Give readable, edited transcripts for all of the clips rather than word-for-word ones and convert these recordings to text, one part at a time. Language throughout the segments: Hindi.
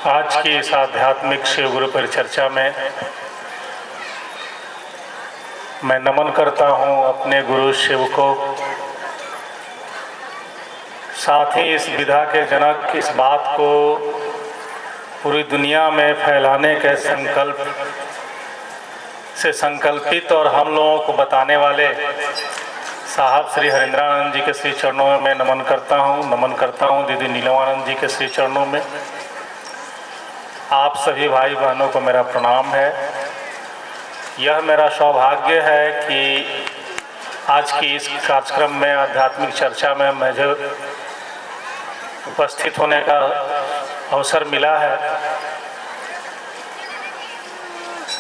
आज की इस आध्यात्मिक शिव गुरु परिचर्चा में मैं नमन करता हूं अपने गुरु शिव को। साथ ही इस विधा के जनक इस बात को पूरी दुनिया में फैलाने के संकल्प से संकल्पित और हम लोगों को बताने वाले साहब श्री हरिंद्रानंद जी के श्री चरणों में मैं नमन करता हूँ दीदी नीलमानंद जी के श्री चरणों में। आप सभी भाई बहनों को मेरा प्रणाम है। यह मेरा सौभाग्य है कि आज की इस कार्यक्रम में आध्यात्मिक चर्चा में मुझे उपस्थित होने का अवसर मिला है।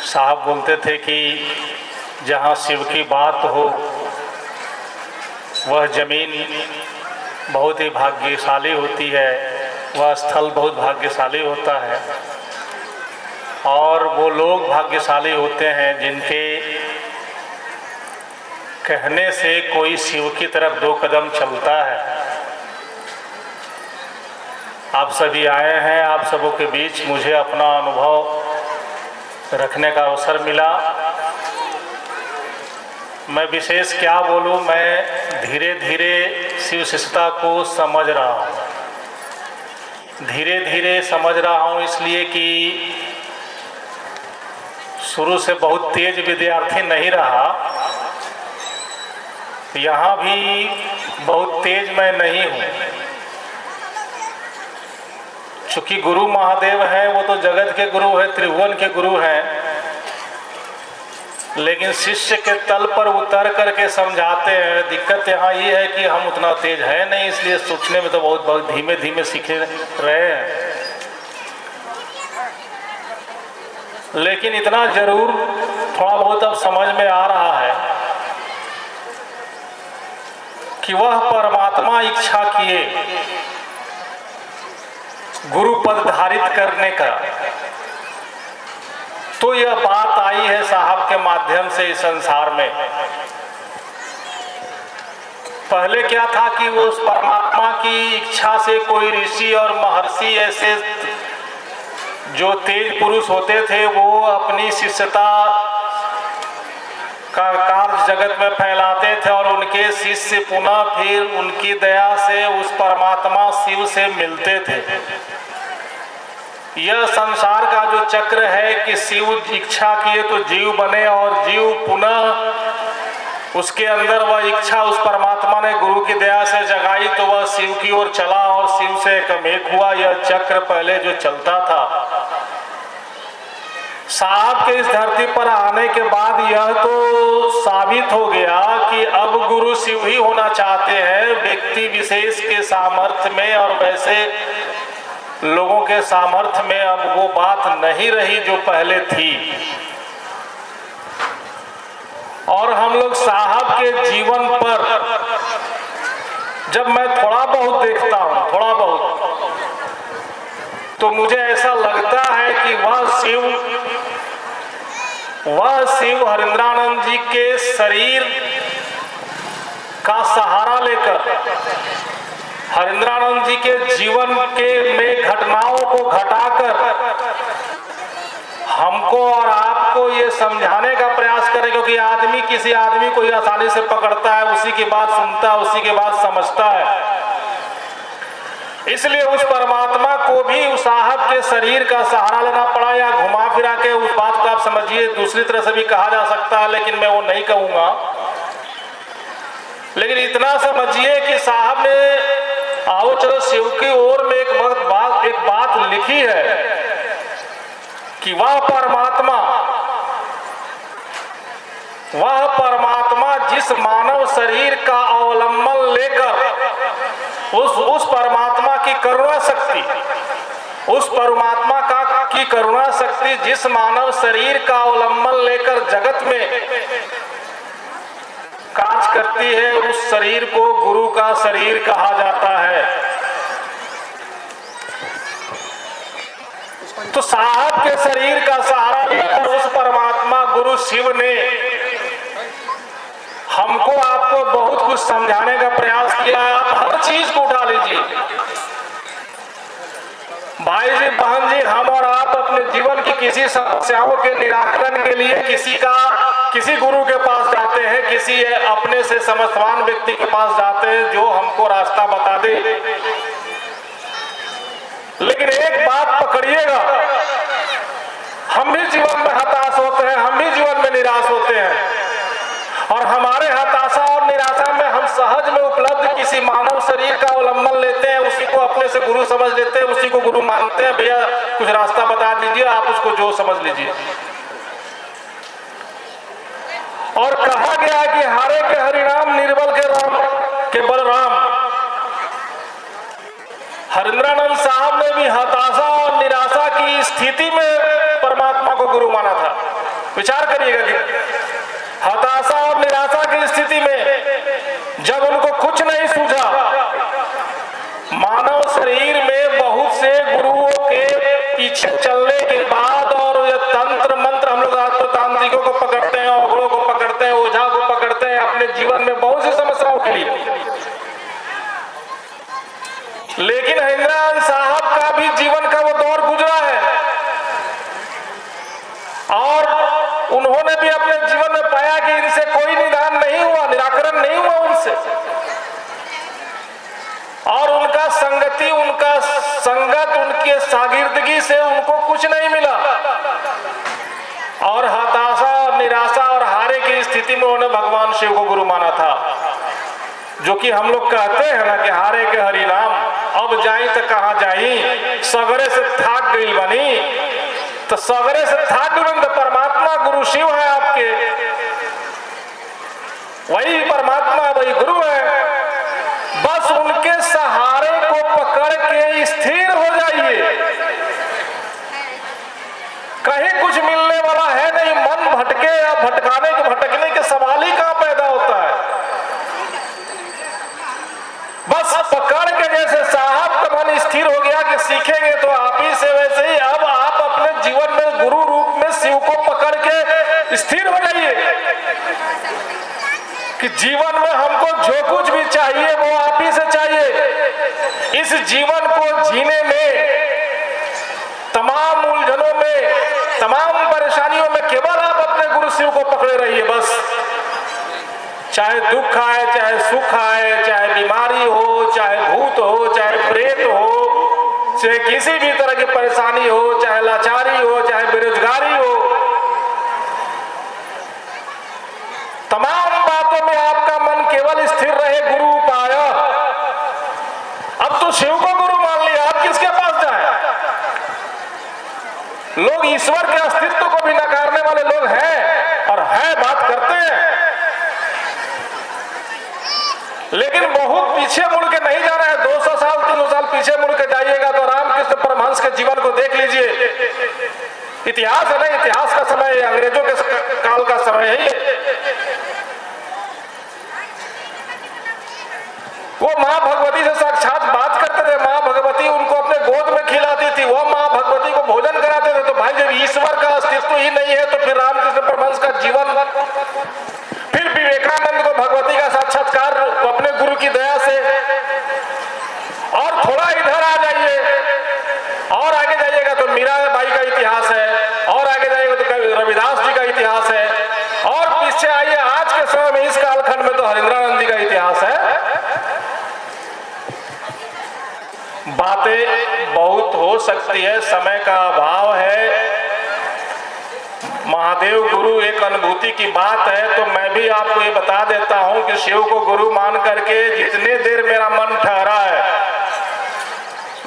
साहब बोलते थे कि जहाँ शिव की बात हो वह जमीन बहुत ही भाग्यशाली होती है, वह स्थल बहुत भाग्यशाली होता है और वो लोग भाग्यशाली होते हैं जिनके कहने से कोई शिव की तरफ 2 कदम चलता है। आप सभी आए हैं, आप सबों के बीच मुझे अपना अनुभव रखने का अवसर मिला। मैं विशेष क्या बोलूं, मैं धीरे धीरे शिव शिष्यता को समझ रहा हूं। धीरे धीरे समझ रहा हूं इसलिए कि शुरू से बहुत तेज विद्यार्थी नहीं रहा, यहाँ भी बहुत तेज मैं नहीं हूँ। चूँकि गुरु महादेव हैं, वो तो जगत के गुरु हैं, त्रिभुवन के गुरु हैं, लेकिन शिष्य के तल पर उतर करके समझाते हैं। दिक्कत यहाँ ये है कि हम उतना तेज है नहीं, इसलिए सोचने में तो बहुत धीमे धीमे सीख रहे हैं। लेकिन इतना जरूर थोड़ा बहुत अब समझ में आ रहा है कि वह परमात्मा इच्छा किए गुरु पद धारित करने का, तो यह बात आई है साहब के माध्यम से इस संसार में। पहले क्या था कि वो उस परमात्मा की इच्छा से कोई ऋषि और महर्षि ऐसे जो तेज पुरुष होते थे वो अपनी शिष्यता का कार्य जगत में फैलाते थे और उनके शिष्य पुनः फिर उनकी दया से उस परमात्मा शिव से मिलते थे। यह संसार का जो चक्र है कि शिव इच्छा किए तो जीव बने और जीव पुनः उसके अंदर वह इच्छा उस परमात्मा ने गुरु की दया से जगाई तो वह शिव की ओर चला और शिव से एक हुआ। यह चक्र पहले जो चलता था, साहब के इस धरती पर आने के बाद यह तो साबित हो गया कि अब गुरु शिव ही होना चाहते हैं। व्यक्ति विशेष के सामर्थ्य में और वैसे लोगों के सामर्थ्य में अब वो बात नहीं रही जो पहले थी। और हम लोग साहब के जीवन पर जब मैं थोड़ा बहुत देखता हूं, तो मुझे ऐसा लगता है कि वह शिव हरिंद्रानंद जी के शरीर का सहारा लेकर हरिंद्रानंद जी के जीवन के में घटनाओं को घटाकर हमको और आपको ये समझाने का प्रयास करें, क्योंकि आदमी किसी आदमी को ही आसानी से पकड़ता है, उसी की बात सुनता है, उसी की बात समझता है। इसलिए उस परमात्मा को भी उस साहब के शरीर का सहारा लेना पड़ा, या घुमा फिरा के उस बात को आप समझिए, दूसरी तरह से भी कहा जा सकता है, लेकिन मैं वो नहीं कहूंगा। लेकिन इतना समझिए कि साहब ने आओ चलो शिव की ओर में एक बात लिखी है कि वह परमात्मा जिस मानव शरीर का अवलंबन लेकर उस परमात्मा की करुणा शक्ति, की करुणा शक्ति जिस मानव शरीर का अवलंबन लेकर जगत में काज करती है, उस शरीर को गुरु का शरीर कहा जाता है। तो साहब के शरीर का सहारा लेकर उस परमात्मा गुरु शिव ने हमको आपको बहुत कुछ समझाने का प्रयास किया। आप हर चीज को उठा लीजिए, भाई जी, बहन जी, हम और आप अपने जीवन की किसी समस्याओं के निराकरण के लिए किसी गुरु के पास जाते हैं, किसी अपने से समर्थवान व्यक्ति के पास जाते हैं जो हमको रास्ता बता दे। लेकिन एक बात पकड़िएगा, हम भी जीवन में हताश होते हैं, हम भी जीवन में निराश होते हैं, और हमारे हताशा और निराशा में हम सहज में उपलब्ध किसी मानव शरीर का अवलंबन लेते हैं, उसी को अपने से गुरु समझ लेते हैं, उसी को गुरु मानते हैं। भैया कुछ रास्ता बता दीजिए, आप उसको जो समझ लीजिए। और कहा गया कि हारे के हरिनाम, निर्बल के राम के बलराम। हरिंद्रानंद साहब ने भी हताशा और निराशा की स्थिति में परमात्मा को गुरु माना था। विचार करिएगा कि हताशा और निराशा की स्थिति में जब उनको कुछ नहीं सूझा, मानव शरीर में बहुत से गुरुओं के पीछे चलने के बाद, और ये तंत्र मंत्र, हम लोग आत्मतांत्रिकों को पकड़ते हैं, औगड़ों को पकड़ते हैं, ओझा को पकड़ते हैं अपने जीवन में बहुत सी समस्याओं के लिए। लेकिन हरिंद्रानंद साहब का भी जीवन का वो दौर गुजरा है, और उन्होंने भी अपने जीवन में पाया कि इनसे कोई निदान नहीं हुआ, निराकरण नहीं हुआ उनसे, और उनका संगत, उनके शागिर्दगी से उनको कुछ नहीं मिला, और हताशा और निराशा और हारे की स्थिति में उन्होंने भगवान शिव को गुरु माना था। जो कि हम लोग कहते हैं ना कि हारे के हरि नाम, अब जाई तो कहाँ जाई, सगरे से थाक गई बनी, तो सगरे से थाक गई तो परमात्मा गुरु शिव है आपके, वही परमात्मा, वही गुरु है। बस उनके सहारे को पकड़ के स्थिर हो जाइए, कहीं कुछ मिलने वाला है नहीं, मन भटके या भटकने के सवाल ही कहां पैदा होता है। बस पकड़ के, जैसे साहब का मन स्थिर हो गया कि सीखेंगे तो आप ही से, वैसे ही अब आप अपने जीवन में गुरु रूप में शिव को पकड़ के स्थिर हो जाइए कि जीवन में हमको जो कुछ भी चाहिए वो आप ही से चाहिए। इस जीवन को जीने में, तमाम उलझनों में, तमाम परेशानियों में केवल आप अपने गुरु शिव को पकड़े रहिए। बस चाहे दुख आए, चाहे सुख आए, चाहे बीमारी हो, चाहे भूत हो, चाहे प्रेत हो, चाहे किसी भी तरह की परेशानी हो, चाहे लाचारी हो, चाहे बेरोजगारी हो, तमाम बातों में आपका मन केवल स्थिर रहे, गुरु पाया। अब तो शिव को गुरु मान लिया, आप किसके पास जाएं? लोग ईश्वर के अस्तित्व को भी नकारने वाले लोग हैं, और है बात करते हैं, लेकिन बहुत पीछे मुड़ के नहीं जाना है। 200 साल 300 साल पीछे मुड़ के जाइएगा तो रामकृष्ण परमहंस के जीवन को देख लीजिए। इतिहास है ना, इतिहास का समय है, अंग्रेजों के काल का समय है ये। वो माँ भगवती से साक्षात बात करते थे, माँ भगवती उनको अपने गोद में खिलाती थी, वो माँ भगवती को भोजन कराते थे। तो भाई जब ईश्वर का अस्तित्व ही नहीं है तो फिर रामकृष्ण परमहंस का जीवन, फिर विवेकानंद को भगवती का साक्षात्कार अपने गुरु की दया से। और थोड़ा इधर आ जाइए, और आगे जाइएगा तो मीराबाई का इतिहास है, और आगे जाइएगा तो रविदास जी का इतिहास है, और पीछे आइए आज के समय में इस कालखंड में तो हरिंद्रानंद जी का इतिहास है। बातें बहुत हो सकती है, समय का अभाव है। महादेव गुरु एक अनुभूति की बात है, तो मैं भी आपको ये बता देता हूं कि शिव को गुरु मान करके जितने देर मेरा मन ठहरा है,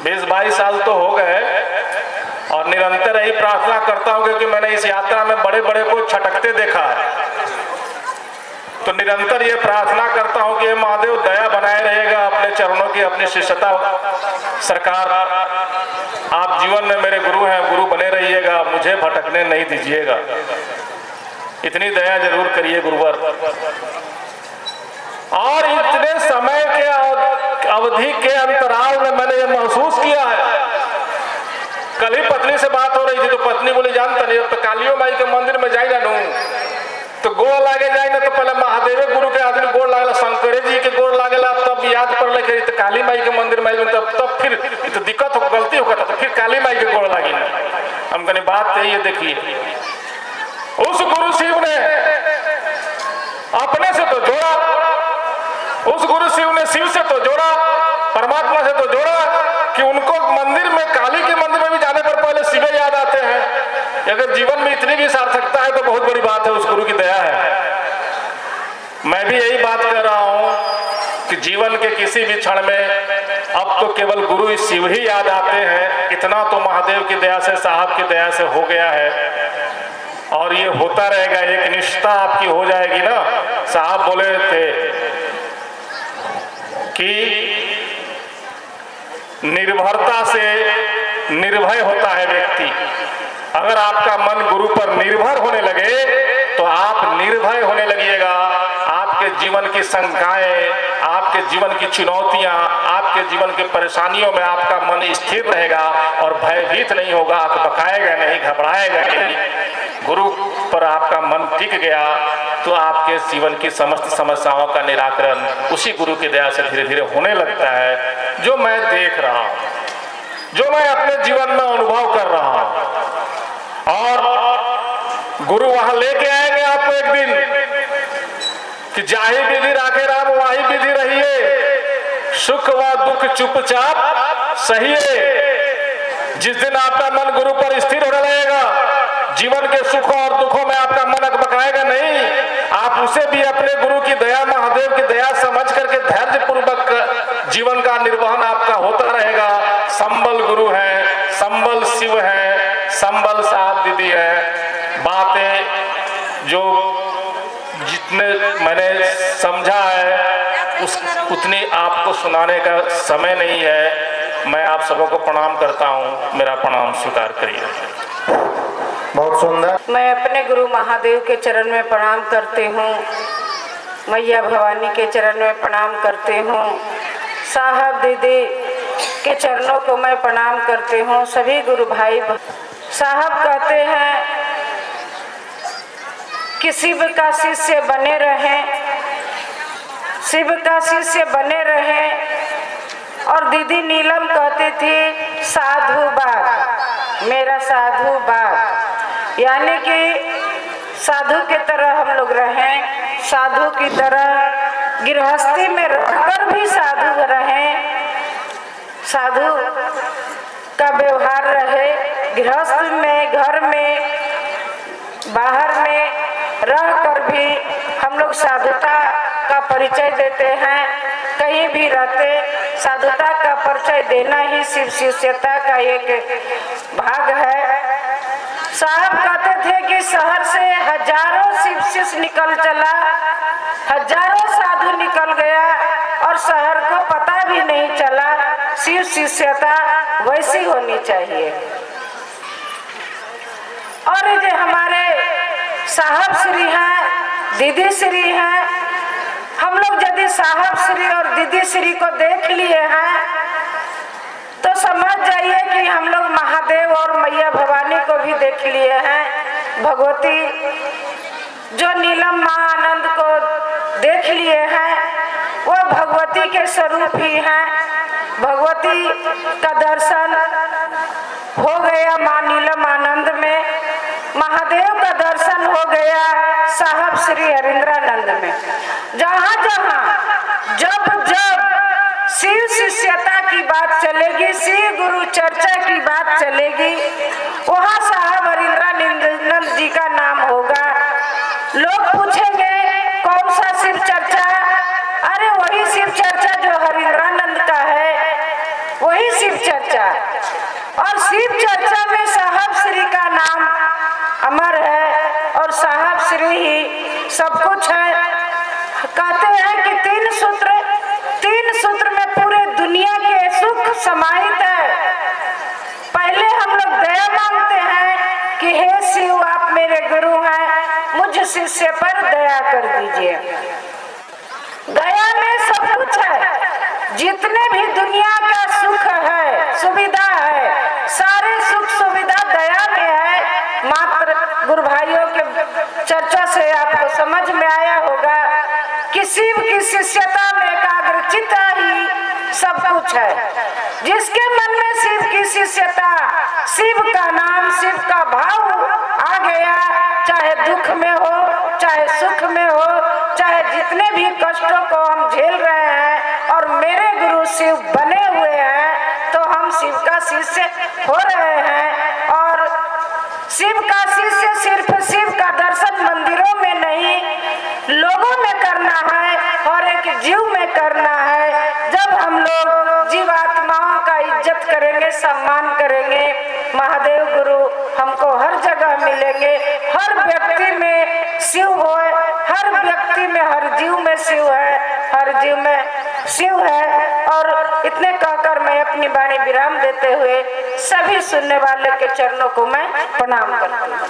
20-22 साल तो हो गए, और निरंतर यही प्रार्थना करता हूं, क्योंकि मैंने इस यात्रा में बड़े बड़े को छटकते देखा है। तो निरंतर ये प्रार्थना करता हूं कि महादेव दया बनाए रहेगा अपने चरणों की, अपनी शिष्यता सरकार, आप जीवन में मेरे गुरु हैं, गुरु बने रहिएगा, मुझे भटकने नहीं दीजिएगा, इतनी दया जरूर करिए गुरुवर। और इतने समय के अवधि के अंतराल में मैंने ये महसूस किया है। कल ही पत्नी से बात हो रही थी, तो पत्नी बोली जानता नहीं, अब तो कालियो माई के मंदिर में जाई ना तो गोड़ लागे जाए ना, तो पहले महादेव गुरु के आदमी गोड़ लागला, शंकरे जी के गोड़ लागेला, तब याद पड़ लगे तो काली माई के मंदिर में, तब फिर तो दिक्कत हो, गलती होगा, तो फिर काली है ये देखिए, उस गुरु शिव ने अपने से तो जोड़ा, उस गुरु शिव ने शिव से तो जोड़ा, परमात्मा से तो जोड़ा कि उनको मंदिर में, काली के मंदिर में भी जाने पर पहले शिव याद आते हैं। अगर जीवन में इतनी भी सार्थकता है तो बहुत बड़ी बात है, उस गुरु की दया है। मैं भी यही बात कर रहा हूं कि जीवन के किसी भी क्षण में अब तो केवल गुरु शिव ही याद आते हैं। इतना तो महादेव की दया से, साहब की दया से हो गया है और ये होता रहेगा। एक निष्ठा आपकी हो जाएगी ना। साहब बोले थे कि निर्भरता से निर्भय होता है व्यक्ति। अगर आपका मन गुरु पर निर्भर होने लगे तो आप निर्भय होने लगिएगा। आपके जीवन की शंकाएं, आपके जीवन की चुनौतियां, आपके जीवन की परेशानियों में आपका मन स्थिर रहेगा और भयभीत नहीं होगा, अकबकाएगा नहीं, घबराएगा नहीं। गुरु पर आपका मन टिक गया तो आपके जीवन की समस्त समस्याओं का निराकरण उसी गुरु की दया से धीरे धीरे होने लगता है। जो मैं देख रहा हूं, जो मैं अपने जीवन में अनुभव कर रहा हूं, और गुरु वहां लेके आएंगे आपको एक दिन कि जाहि विधि राखे राम वाही विधि रहिए, सुख व दुख चुपचाप सहिए। जिस दिन आपका मन गुरु पर स्थिर होने लगेगा, जीवन के सुखों और दुखों में आपका मन अकबकाएगा नहीं। आप उसे भी अपने गुरु की दया, महादेव की दया समझ करके धैर्य पूर्वक जीवन का निर्वहन आपका होता रहेगा। संबल गुरु है, संबल शिव है, संबल साहब दीदी है। बातें जो जितने मैंने समझा है उतनी आपको सुनाने का समय नहीं है। मैं आप सबों को प्रणाम करता हूँ, मेरा प्रणाम स्वीकार करिए। बहुत सुंदर। मैं अपने गुरु महादेव के चरण में प्रणाम करती हूँ, मैया भवानी के चरण में प्रणाम करती हूँ, साहब दीदी के चरणों को मैं प्रणाम करती हूँ। सभी गुरु भाई साहब कहते हैं कि शिव का शिष्य बने रहें, शिव का शिष्य बने रहें। और दीदी नीलम कहती थी साधु बाग, मेरा साधु बाग, यानी कि साधु के तरह हम लोग रहें, साधु की तरह गृहस्थी में रहकर भी साधु रहें, साधु का व्यवहार रहे। गृहस्थ में, घर में, बाहर में रहकर भी हम लोग साधुता का परिचय देते हैं। कहीं भी रहते साधुता का परिचय देना ही शिव शिष्यता का एक भाग है। साहब कहते थे कि शहर से हजारों शिव शिष्य निकल चला, हजारों साधु निकल गया और शहर को पता भी नहीं चला। शिव शिष्यता वैसी होनी चाहिए। और ये जो हमारे साहब श्री हैं, दीदी श्री हैं, हम लोग यदि साहब श्री और दीदी श्री को देख लिए हैं तो समझ जाइए कि हम लोग महादेव और मैया भवानी को भी देख लिए हैं। भगवती जो नीलम माँ आनंद को देख लिए हैं वो भगवती के स्वरूप ही हैं। भगवती का दर्शन हो गया माँ नीलम आनंद में, महादेव का दर्शन हो गया साहब श्री हरिंद्रानंद में। जहाँ जहाँ जब जब शिव शिष्यता की बात चलेगी, शिव गुरु चर्चा की बात चलेगी, वहाँ साहब हरिंद्रानंद जी का नाम होगा। लोग पूछेंगे कौन सा शिव चर्चा? अरे वही शिव चर्चा जो हरिंद्रानंद का है, वही शिव चर्चा। और शिव चर्चा में साहब श्री का नाम अमर है और साहब श्री ही सब कुछ है। कहते हैं कि तीन सूत्र में पूरे दुनिया के सुख समाहित है। पहले हम लोग दया मांगते हैं कि हे शिव आप मेरे गुरु हैं, मुझ शिष्य पर दया कर दीजिए। दया में सब कुछ है, जितने भी दुनिया का सुख है, सुविधा है, सारे सुख सुविधा दया में है। मात्र गुरु भाइयों के चर्चा से आपको समझ में आया होगा कि शिव की शिष्यता में एकाग्रचित्त ही सब कुछ है। जिसके मन में शिव की शिष्यता शिव का नाम, शिव का भाव आ गया, चाहे दुख में हो, चाहे सुख में हो, चाहे जितने भी कष्टों को हम झेल रहे हैं और मेरे गुरु शिव बने हुए हैं, तो हम शिव का शिष्य हो रहे हैं। और शिव का शिष्य सिर्फ शिव का दर्शन मंदिरों में नहीं, लोगों में करना है और एक जीव में करना है। जब हम लोग जीवात्माओं का इज्जत करेंगे, सम्मान करेंगे, महादेव गुरु हमको हर जगह मिलेंगे। हर व्यक्ति में शिव हो, हर व्यक्ति में, हर जीव में शिव है, हर जीव में शिव है। और इतने कहकर मैं अपनी वाणी विराम देते हुए सभी सुनने वाले के चरणों को मैं प्रणाम करती हूँ।